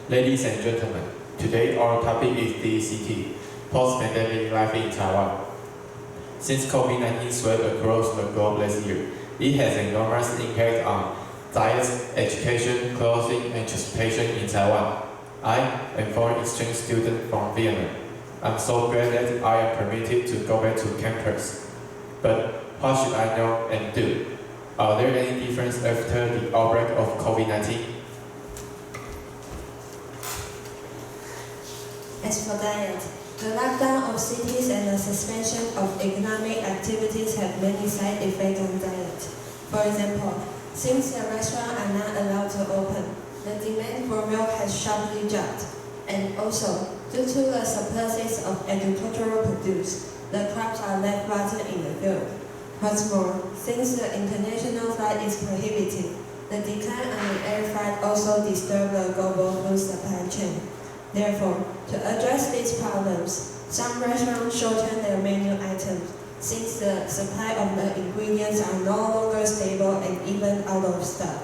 Ladies and gentlemen, today our topic is D.E.C.T, post-pandemic life in Taiwan. Since COVID-19 swept across the globe last year, it has an enormous impact on diets, education, clothing, and transportation in Taiwan. I am a foreign exchange student from Vietnam. I'm so glad that I am permitted to go back to campus. But what should I know and do? Are there any differences after the outbreak of COVID-19? As for diet, the lockdown of cities and the suspension of economic activities have many side effects on diet. For example, since the restaurants are not allowed to open, the demand for milk has sharply dropped. And also, due to the surpluses of agricultural produce, the crops are left rotten in the field. What's more, since the international flight is prohibited, the decline on the air flight also disturbs the global food supply chain. Therefore, to address these problems, some restaurants shorten their menu items, since the supply of the ingredients are no longer stable and even out of stock.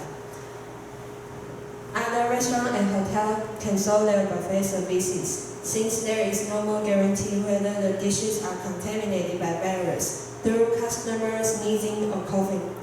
Other restaurants and hotels cancel their buffet services, since there is no more guarantee whether the dishes are contaminated by virus through customers sneezing or coughing.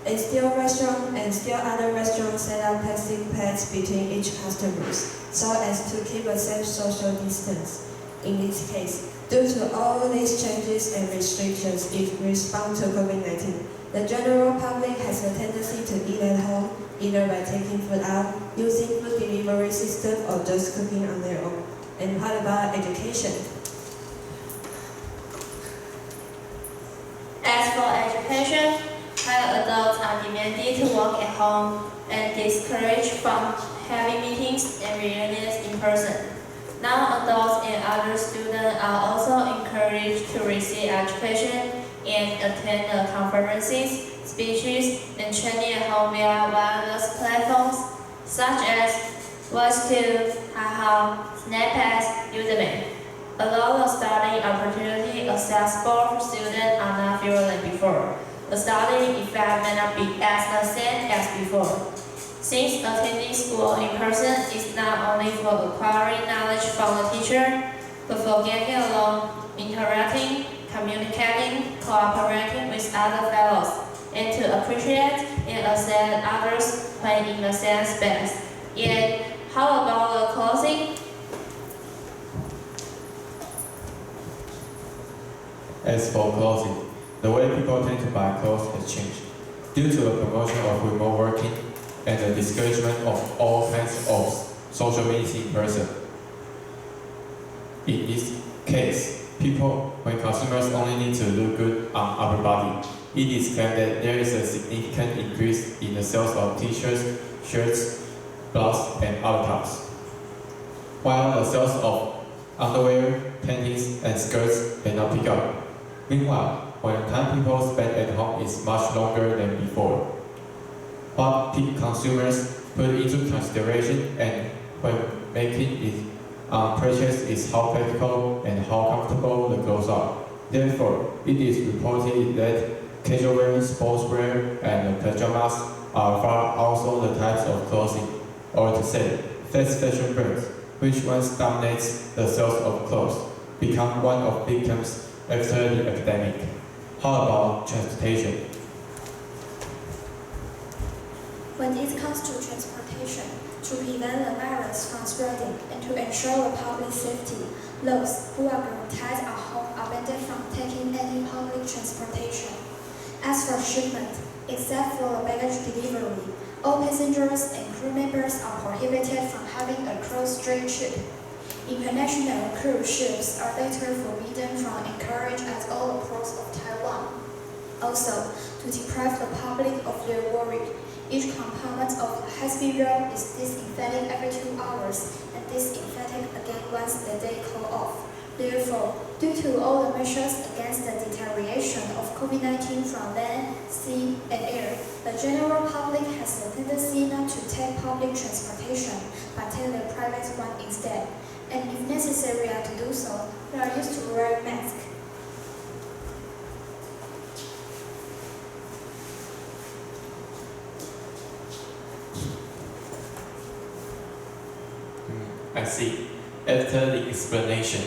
And still other restaurants set up plastic pads between each customers, so as to keep a safe social distance. In this case, due to all these changes and restrictions in response to COVID-19, the general public has a tendency to eat at home, either by taking food out, using food delivery system, or just cooking on their own. And what about education? As for education, while adults are demanded to work at home and discouraged from having meetings and reunions in person, now adults and other students are also encouraged to receive education and attend the conferences, speeches, and training at home via wireless platforms such as VoiceTube, Haha, Snapchat, Udemy. Although the study opportunity accessible for students are not fewer than before, the study effect may not be as the same as before. Since attending school in person is not only for acquiring knowledge from the teacher, but for getting along, interacting, communicating, cooperating with other fellows, and to appreciate and accept others when in the same space. Yet, how about the clothing? As for clothing, the way people tend to buy clothes has changed. Due to the promotion of remote working and the discouragement of all kinds of social meetings in person. In this case, when consumers only need to look good on upper body, it is claimed that there is a significant increase in the sales of t-shirts, shirts, blouses, and other tops. While the sales of underwear, panties, and skirts may not pick up. Meanwhile, when the time people spend at home is much longer than before. What consumers put into consideration and when making it purchase is how practical and how comfortable the clothes are. Therefore, it is reported that casual wear, sportswear, and pajamas are far also the types of clothing, or to say, fast fashion brands, which once dominates the sales of clothes, become one of victims after the epidemic. How about transportation? When it comes to transportation, to prevent the virus from spreading and to ensure the public safety, those who are quarantined at home are banned from taking any public transportation. As for shipment, except for the baggage delivery, all passengers and crew members are prohibited from having a cross-strait trip. International cruise ships are later forbidden from anchorage at all the ports of Taiwan. Also, to deprive the public of their worry, each component of the high-speed rail is disinfected every 2 hours and disinfected again once the day call off. Therefore, due to all the measures against the deterioration of COVID-19 from land, sea, and air, the general public has a tendency not to take public transportation, but take the private one instead. And if necessary to do so, they are used to wear masks. I see. After the explanation,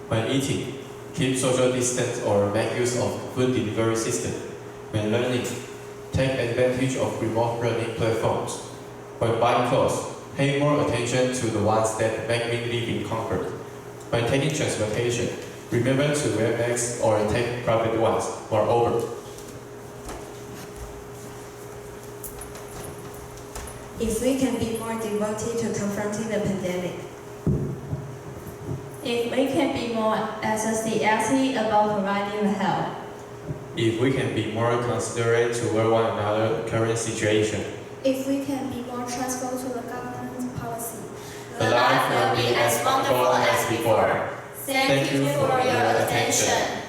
when eating, keep social distance or make use of food delivery system. When learning, take advantage of remote learning platforms. When buying clothes, pay more attention to the ones that make me live in comfort. When taking transportation, remember to wear masks or take private ones. Moreover, if we can be more devoted to confronting the pandemic, If we can be more enthusiastic about providing the help, if we can be more considerate toward one another current situation, if we can be more trustful to the government's policy, the life will be as wonderful as before. Thank you for your attention.